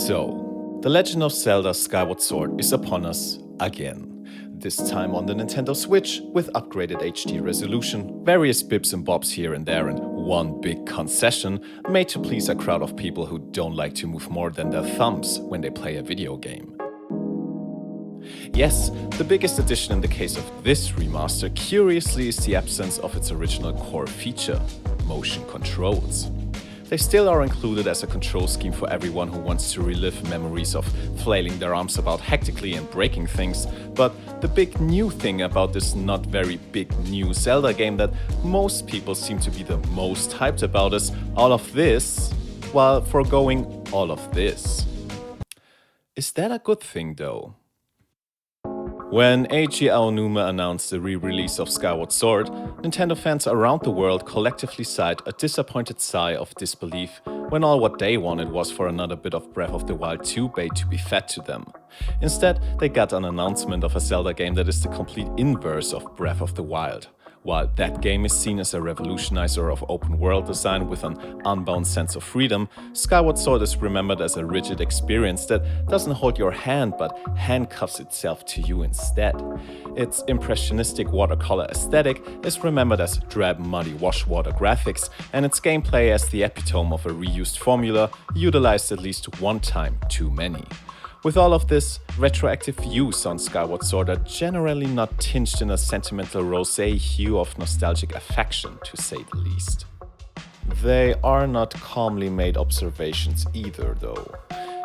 So, The Legend of Zelda Skyward Sword is upon us again. This time on the Nintendo Switch with upgraded HD resolution, various bips and bobs here and there, and one big concession made to please a crowd of people who don't like to move more than their thumbs when they play a video game. Yes, the biggest addition in the case of this remaster, curiously, is the absence of its original core feature, motion controls. They still are included as a control scheme for everyone who wants to relive memories of flailing their arms about hectically and breaking things, but the big new thing about this not very big new Zelda game that most people seem to be the most hyped about is all of this, while foregoing all of this. Is that a good thing though? When Eiji Aonuma announced the re-release of Skyward Sword, Nintendo fans around the world collectively sighed a disappointed sigh of disbelief when all what they wanted was for another bit of Breath of the Wild 2 bait to be fed to them. Instead, they got an announcement of a Zelda game that is the complete inverse of Breath of the Wild. While that game is seen as a revolutionizer of open world design with an unbound sense of freedom, Skyward Sword is remembered as a rigid experience that doesn't hold your hand but handcuffs itself to you instead. Its impressionistic watercolor aesthetic is remembered as drab, muddy wash-water graphics, and its gameplay as the epitome of a reused formula utilized at least one time too many. With all of this, retroactive views on Skyward Sword are generally not tinged in a sentimental rosé hue of nostalgic affection, to say the least. They are not calmly made observations either, though.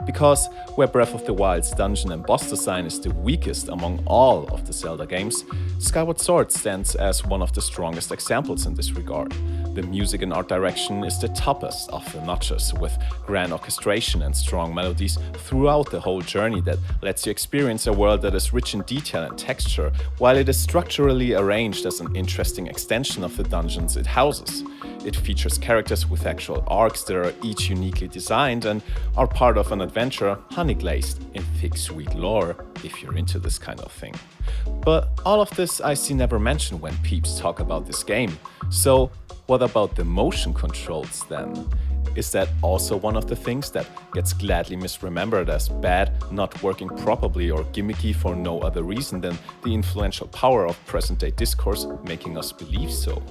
Because where Breath of the Wild's dungeon and boss design is the weakest among all of the Zelda games, Skyward Sword stands as one of the strongest examples in this regard. The music and art direction is the toppest of the notches, with grand orchestration and strong melodies throughout the whole journey that lets you experience a world that is rich in detail and texture, while it is structurally arranged as an interesting extension of the dungeons it houses. It features characters with actual arcs that are each uniquely designed and are part of an adventure honey-glazed in thick sweet lore, if you're into this kind of thing. But all of this I see never mentioned when peeps talk about this game. So what about the motion controls then? Is that also one of the things that gets gladly misremembered as bad, not working properly, or gimmicky for no other reason than the influential power of present-day discourse making us believe so?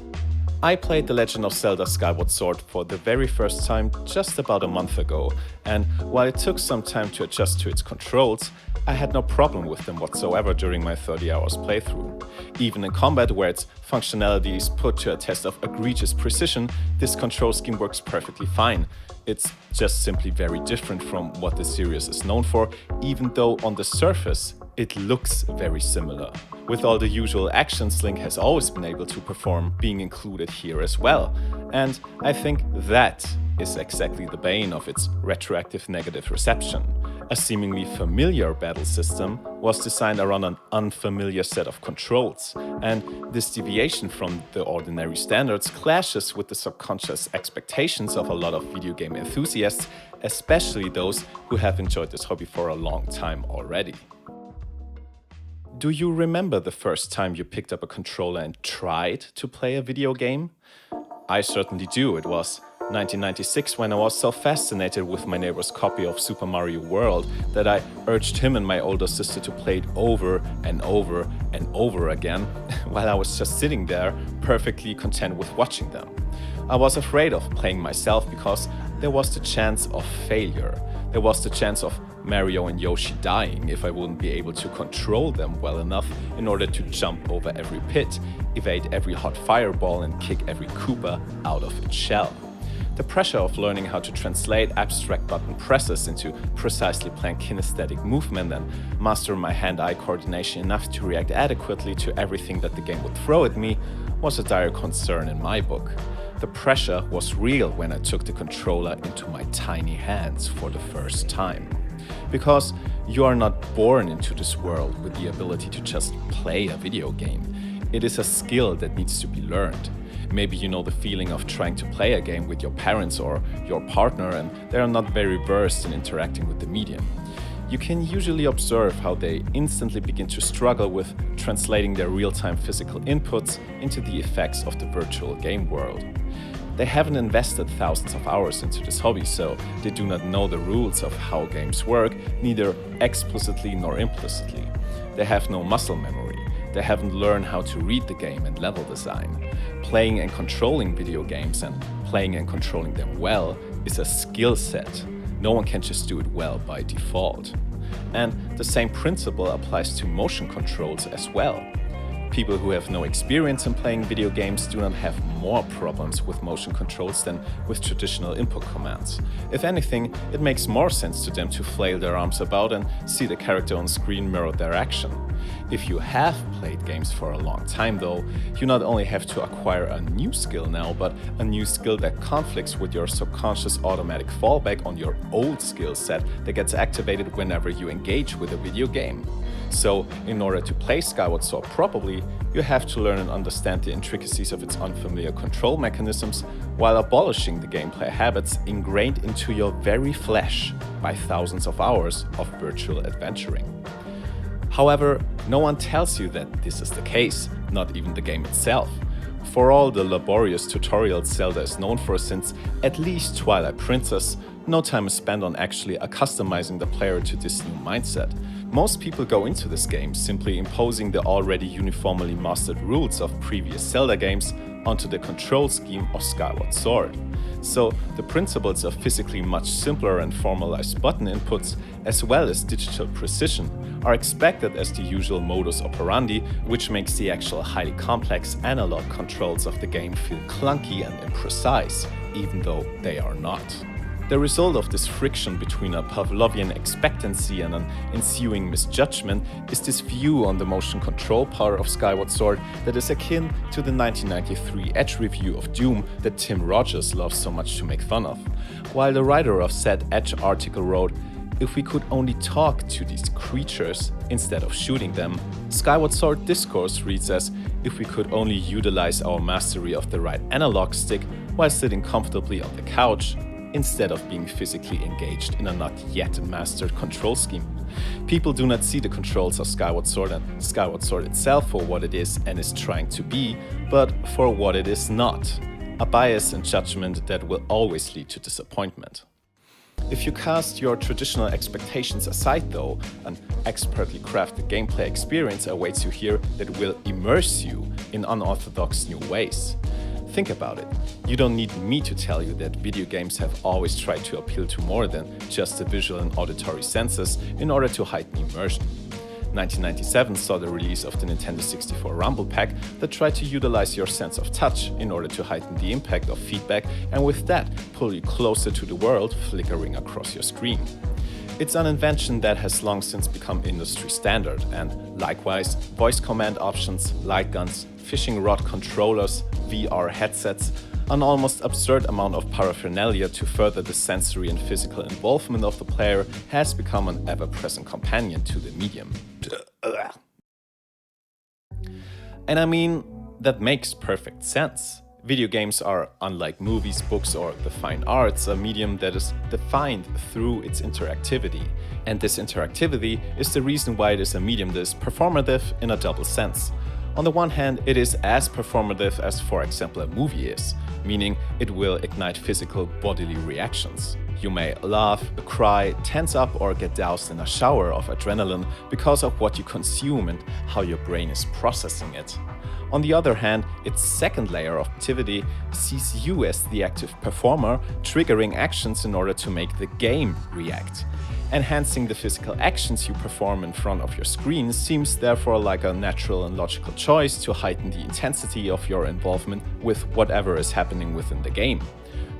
I played The Legend of Zelda Skyward Sword for the very first time just about a month ago, and while it took some time to adjust to its controls, I had no problem with them whatsoever during my 30 hours playthrough. Even in combat, where its functionality is put to a test of egregious precision, this control scheme works perfectly fine. It's just simply very different from what the series is known for, even though on the surface it looks very similar. With all the usual actions Link has always been able to perform being included here as well. And I think that is exactly the bane of its retroactive negative reception. A seemingly familiar battle system was designed around an unfamiliar set of controls, and this deviation from the ordinary standards clashes with the subconscious expectations of a lot of video game enthusiasts, especially those who have enjoyed this hobby for a long time already. Do you remember the first time you picked up a controller and tried to play a video game? I certainly do. It was 1996 when I was so fascinated with my neighbor's copy of Super Mario World that I urged him and my older sister to play it over and over and over again while I was just sitting there perfectly content with watching them. I was afraid of playing myself because there was the chance of failure. There was the chance of Mario and Yoshi dying if I wouldn't be able to control them well enough in order to jump over every pit, evade every hot fireball, and kick every Koopa out of its shell. The pressure of learning how to translate abstract button presses into precisely planned kinesthetic movement and master my hand-eye coordination enough to react adequately to everything that the game would throw at me was a dire concern in my book. The pressure was real when I took the controller into my tiny hands for the first time. Because you are not born into this world with the ability to just play a video game. It is a skill that needs to be learned. Maybe you know the feeling of trying to play a game with your parents or your partner and they are not very versed in interacting with the medium. You can usually observe how they instantly begin to struggle with translating their real-time physical inputs into the effects of the virtual game world. They haven't invested thousands of hours into this hobby, so they do not know the rules of how games work, neither explicitly nor implicitly. They have no muscle memory. They haven't learned how to read the game and level design. Playing and controlling video games and playing and controlling them well is a skill set. No one can just do it well by default. And the same principle applies to motion controls as well. People who have no experience in playing video games do not have more problems with motion controls than with traditional input commands. If anything, it makes more sense to them to flail their arms about and see the character on screen mirror their action. If you have played games for a long time though, you not only have to acquire a new skill now, but a new skill that conflicts with your subconscious automatic fallback on your old skill set that gets activated whenever you engage with a video game. So, in order to play Skyward Sword properly, you have to learn and understand the intricacies of its unfamiliar control mechanisms, while abolishing the gameplay habits ingrained into your very flesh by thousands of hours of virtual adventuring. However, no one tells you that this is the case, not even the game itself. For all the laborious tutorials Zelda is known for since at least Twilight Princess, no time is spent on actually customizing the player to this new mindset. Most people go into this game simply imposing the already uniformly mastered rules of previous Zelda games onto the control scheme of Skyward Sword. So the principles of physically much simpler and formalized button inputs, as well as digital precision, are expected as the usual modus operandi, which makes the actual highly complex analog controls of the game feel clunky and imprecise, even though they are not. The result of this friction between a Pavlovian expectancy and an ensuing misjudgment is this view on the motion control power of Skyward Sword that is akin to the 1993 Edge review of Doom that Tim Rogers loves so much to make fun of. While the writer of said Edge article wrote, "If we could only talk to these creatures instead of shooting them," Skyward Sword discourse reads as, "If we could only utilize our mastery of the right analog stick while sitting comfortably on the couch, instead of being physically engaged in a not yet mastered control scheme." People do not see the controls of Skyward Sword and Skyward Sword itself for what it is and is trying to be, but for what it is not. A bias and judgment that will always lead to disappointment. If you cast your traditional expectations aside though, an expertly crafted gameplay experience awaits you here that will immerse you in unorthodox new ways. Think about it. You don't need me to tell you that video games have always tried to appeal to more than just the visual and auditory senses in order to heighten immersion. 1997 saw the release of the Nintendo 64 Rumble Pack that tried to utilize your sense of touch in order to heighten the impact of feedback and with that pull you closer to the world flickering across your screen. It's an invention that has long since become industry standard, and likewise, voice command options, light guns, fishing rod controllers, VR headsets, an almost absurd amount of paraphernalia to further the sensory and physical involvement of the player has become an ever-present companion to the medium. And I mean, that makes perfect sense. Video games are, unlike movies, books, or the fine arts, a medium that is defined through its interactivity. And this interactivity is the reason why it is a medium that is performative in a double sense. On the one hand, it is as performative as, for example, a movie is, meaning it will ignite physical bodily reactions. You may laugh, cry, tense up, or get doused in a shower of adrenaline because of what you consume and how your brain is processing it. On the other hand, its second layer of activity sees you as the active performer, triggering actions in order to make the game react. Enhancing the physical actions you perform in front of your screen seems therefore like a natural and logical choice to heighten the intensity of your involvement with whatever is happening within the game.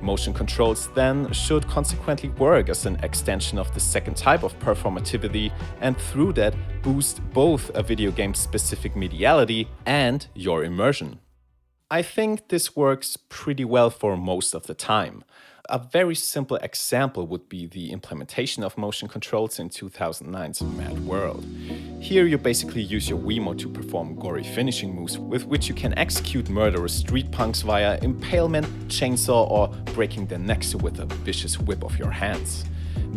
Motion controls then should consequently work as an extension of the second type of performativity and through that boost both a video game's specific mediality and your immersion. I think this works pretty well for most of the time. A very simple example would be the implementation of motion controls in 2009's Mad World. Here you basically use your Wiimote to perform gory finishing moves with which you can execute murderous street punks via impalement, chainsaw, or breaking their necks with a vicious whip of your hands.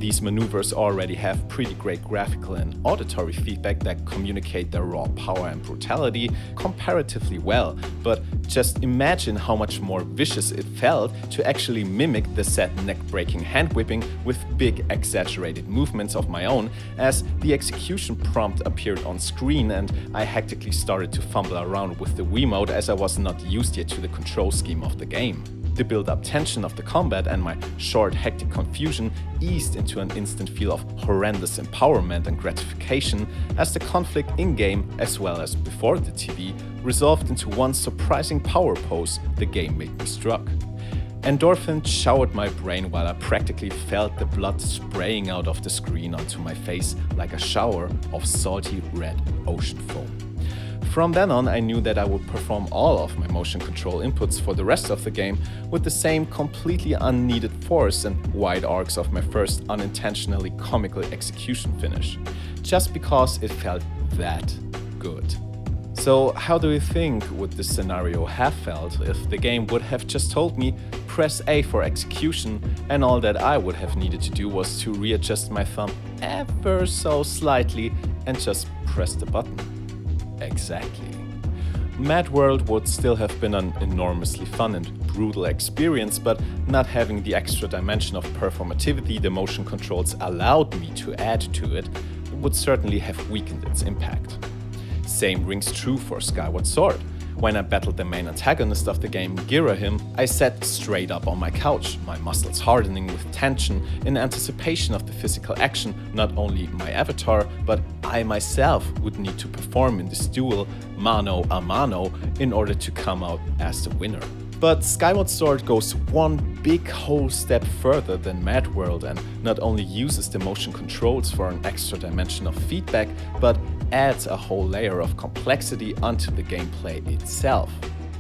These maneuvers already have pretty great graphical and auditory feedback that communicate their raw power and brutality comparatively well, but just imagine how much more vicious it felt to actually mimic the said neck-breaking hand-whipping with big exaggerated movements of my own as the execution prompt appeared on screen and I hectically started to fumble around with the Wiimote as I was not used yet to the control scheme of the game. The build-up tension of the combat and my short, hectic confusion eased into an instant feel of horrendous empowerment and gratification as the conflict in-game, as well as before the TV, resolved into one surprising power pose the game made me struck. Endorphins showered my brain while I practically felt the blood spraying out of the screen onto my face like a shower of salty red ocean foam. From then on, I knew that I would perform all of my motion control inputs for the rest of the game with the same completely unneeded force and wide arcs of my first unintentionally comical execution finish, just because it felt that good. So how do you think would this scenario have felt if the game would have just told me press A for execution and all that I would have needed to do was to readjust my thumb ever so slightly and just press the button? Exactly. Mad World would still have been an enormously fun and brutal experience, but not having the extra dimension of performativity the motion controls allowed me to add to it would certainly have weakened its impact. Same rings true for Skyward Sword. When I battled the main antagonist of the game, Girahim, I sat straight up on my couch, my muscles hardening with tension in anticipation of the physical action not only my avatar, but I myself would need to perform in this duel mano a mano in order to come out as the winner. But Skyward Sword goes one big whole step further than Mad World and not only uses the motion controls for an extra dimension of feedback, but adds a whole layer of complexity onto the gameplay itself.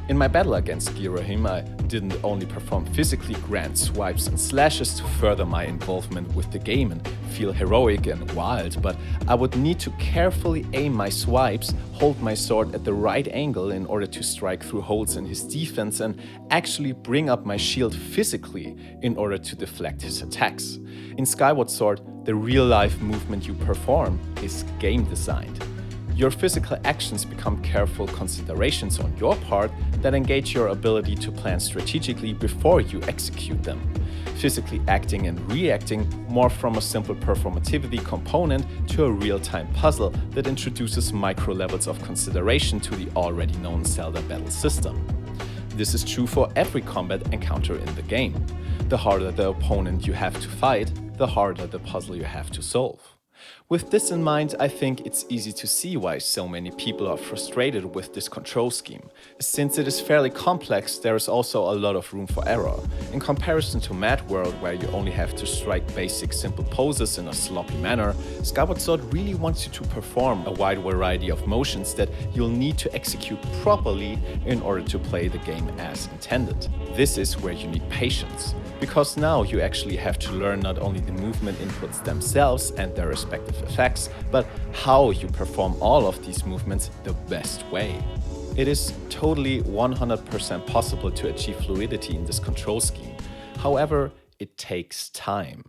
In my battle against Girahim, I didn't only perform physically grand swipes and slashes to further my involvement with the game and feel heroic and wild, but I would need to carefully aim my swipes, hold my sword at the right angle in order to strike through holes in his defense and actually bring up my shield physically in order to deflect his attacks. In Skyward Sword, the real-life movement you perform is game designed. Your physical actions become careful considerations on your part that engage your ability to plan strategically before you execute them. Physically acting and reacting morph from a simple performativity component to a real-time puzzle that introduces micro levels of consideration to the already known Zelda battle system. This is true for every combat encounter in the game. The harder the opponent you have to fight, the harder the puzzle you have to solve. With this in mind, I think it's easy to see why so many people are frustrated with this control scheme. Since it is fairly complex, there is also a lot of room for error. In comparison to Mad World, where you only have to strike basic simple poses in a sloppy manner, Skyward Sword really wants you to perform a wide variety of motions that you'll need to execute properly in order to play the game as intended. This is where you need patience, because now you actually have to learn not only the movement inputs themselves and their respective effects, but how you perform all of these movements the best way. It is totally 100% possible to achieve fluidity in this control scheme. However, it takes time.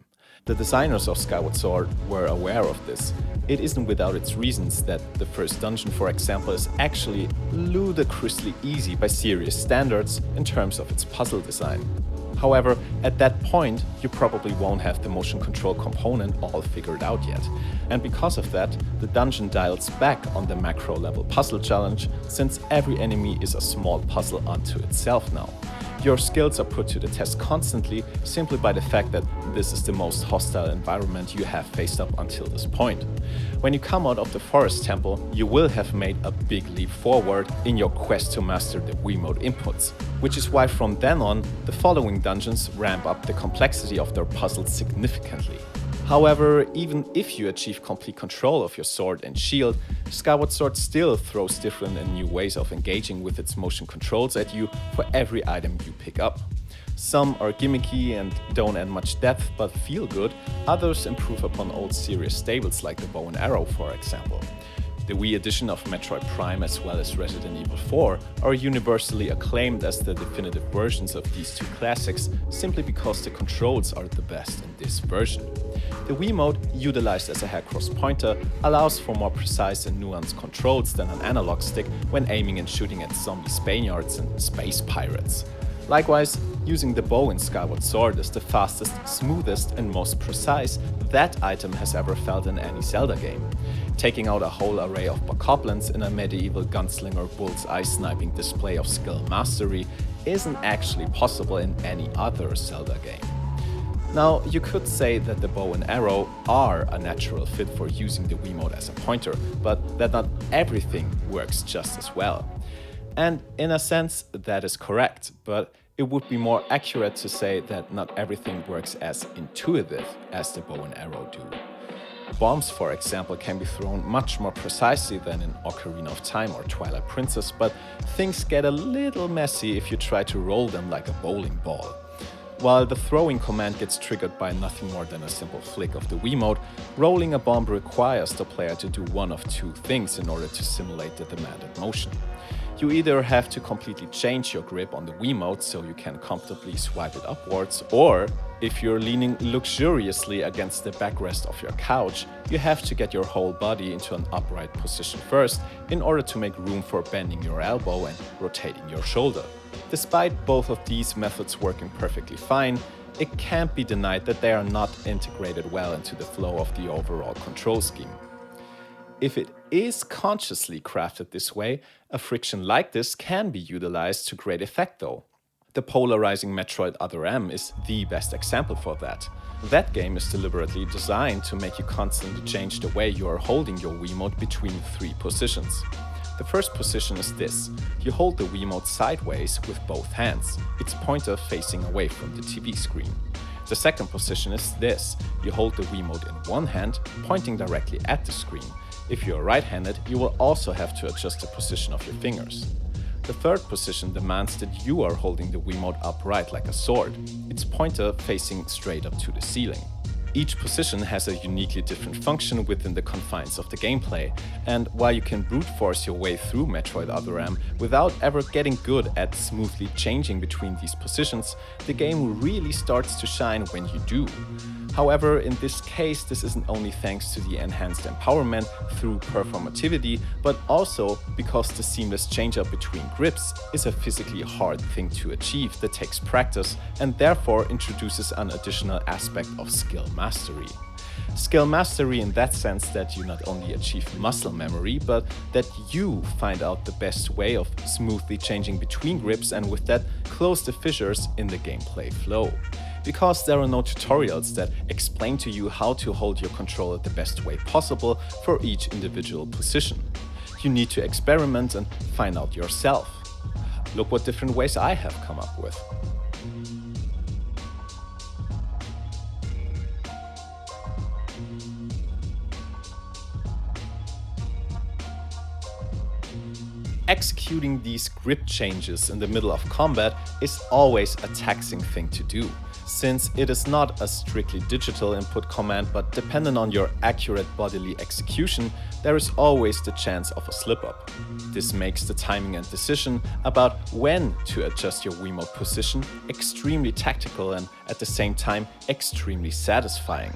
The designers of Skyward Sword were aware of this. It isn't without its reasons that the first dungeon, for example, is actually ludicrously easy by serious standards in terms of its puzzle design. However, at that point, you probably won't have the motion control component all figured out yet. And because of that, the dungeon dials back on the macro level puzzle challenge, since every enemy is a small puzzle unto itself now. Your skills are put to the test constantly simply by the fact that this is the most hostile environment you have faced up until this point. When you come out of the forest temple, you will have made a big leap forward in your quest to master the Wiimote inputs, which is why from then on, the following dungeons ramp up the complexity of their puzzles significantly. However, even if you achieve complete control of your sword and shield, Skyward Sword still throws different and new ways of engaging with its motion controls at you for every item you pick up. Some are gimmicky and don't add much depth but feel good, others improve upon old serious staples like the bow and arrow, for example. The Wii edition of Metroid Prime as well as Resident Evil 4 are universally acclaimed as the definitive versions of these two classics simply because the controls are the best in this version. The Wiimote, utilized as a hair cross pointer, allows for more precise and nuanced controls than an analog stick when aiming and shooting at zombie Spaniards and space pirates. Likewise, using the bow in Skyward Sword is the fastest, smoothest and most precise that item has ever felt in any Zelda game. Taking out a whole array of bokoblins in a medieval gunslinger bullseye sniping display of skill mastery isn't actually possible in any other Zelda game. Now, you could say that the bow and arrow are a natural fit for using the Wiimote as a pointer, but that not everything works just as well. And in a sense, that is correct, but it would be more accurate to say that not everything works as intuitive as the bow and arrow do. Bombs, for example, can be thrown much more precisely than in Ocarina of Time or Twilight Princess, but things get a little messy if you try to roll them like a bowling ball. While the throwing command gets triggered by nothing more than a simple flick of the Wiimote, rolling a bomb requires the player to do one of two things in order to simulate the demanded motion. You either have to completely change your grip on the Wiimote so you can comfortably swipe it upwards, or if you're leaning luxuriously against the backrest of your couch, you have to get your whole body into an upright position first in order to make room for bending your elbow and rotating your shoulder. Despite both of these methods working perfectly fine, it can't be denied that they are not integrated well into the flow of the overall control scheme. If it is consciously crafted this way, a friction like this can be utilized to great effect though. The polarizing Metroid Other M is the best example for that. That game is deliberately designed to make you constantly change the way you are holding your Wiimote between three positions. The first position is this. You hold the Wiimote sideways with both hands, its pointer facing away from the TV screen. The second position is this. You hold the Wiimote in one hand, pointing directly at the screen. If you are right-handed, you will also have to adjust the position of your fingers. The third position demands that you are holding the Wiimote upright like a sword, its pointer facing straight up to the ceiling. Each position has a uniquely different function within the confines of the gameplay, and while you can brute force your way through Metroid Other M without ever getting good at smoothly changing between these positions, the game really starts to shine when you do. However, in this case, this isn't only thanks to the enhanced empowerment through performativity, but also because the seamless change-up between grips is a physically hard thing to achieve that takes practice and therefore introduces an additional aspect of skill mastery. Skill mastery in that sense that you not only achieve muscle memory, but that you find out the best way of smoothly changing between grips and with that close the fissures in the gameplay flow. Because there are no tutorials that explain to you how to hold your controller the best way possible for each individual position. You need to experiment and find out yourself. Look what different ways I have come up with. Executing these grip changes in the middle of combat is always a taxing thing to do, since it is not a strictly digital input command, but dependent on your accurate bodily execution, there is always the chance of a slip-up. This makes the timing and decision about when to adjust your Wiimote position extremely tactical and at the same time extremely satisfying.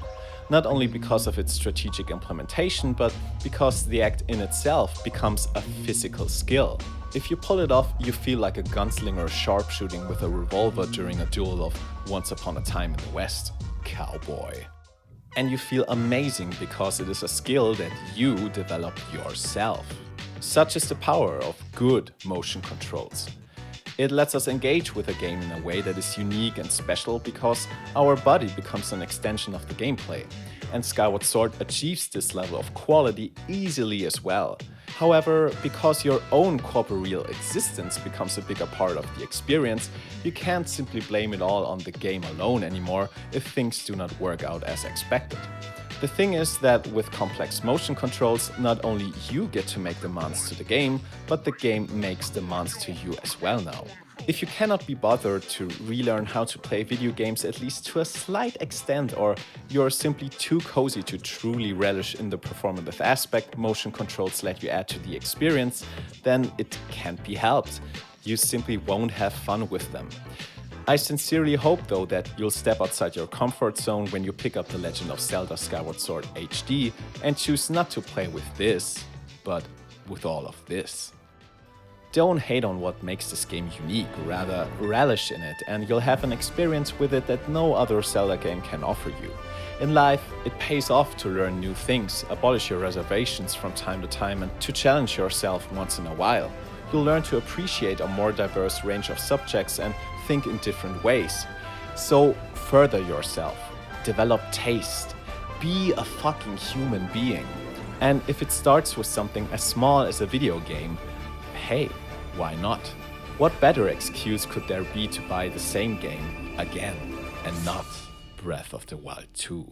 Not only because of its strategic implementation, but because the act in itself becomes a physical skill. If you pull it off, you feel like a gunslinger sharpshooting with a revolver during a duel of Once Upon a Time in the West. Cowboy. And you feel amazing because it is a skill that you develop yourself. Such is the power of good motion controls. It lets us engage with a game in a way that is unique and special because our body becomes an extension of the gameplay, and Skyward Sword achieves this level of quality easily as well. However, because your own corporeal existence becomes a bigger part of the experience, you can't simply blame it all on the game alone anymore if things do not work out as expected. The thing is that with complex motion controls, not only you get to make demands to the game, but the game makes demands to you as well now. If you cannot be bothered to relearn how to play video games at least to a slight extent, or you're simply too cozy to truly relish in the performative aspect motion controls let you add to the experience, then it can't be helped. You simply won't have fun with them. I sincerely hope though that you'll step outside your comfort zone when you pick up The Legend of Zelda Skyward Sword HD and choose not to play with this, but with all of this. Don't hate on what makes this game unique, rather relish in it, and you'll have an experience with it that no other Zelda game can offer you. In life, it pays off to learn new things, abolish your reservations from time to time, and to challenge yourself once in a while. You'll learn to appreciate a more diverse range of subjects and think in different ways. So further yourself, develop taste, be a fucking human being. And if it starts with something as small as a video game, hey, why not? What better excuse could there be to buy the same game again and not Breath of the Wild 2?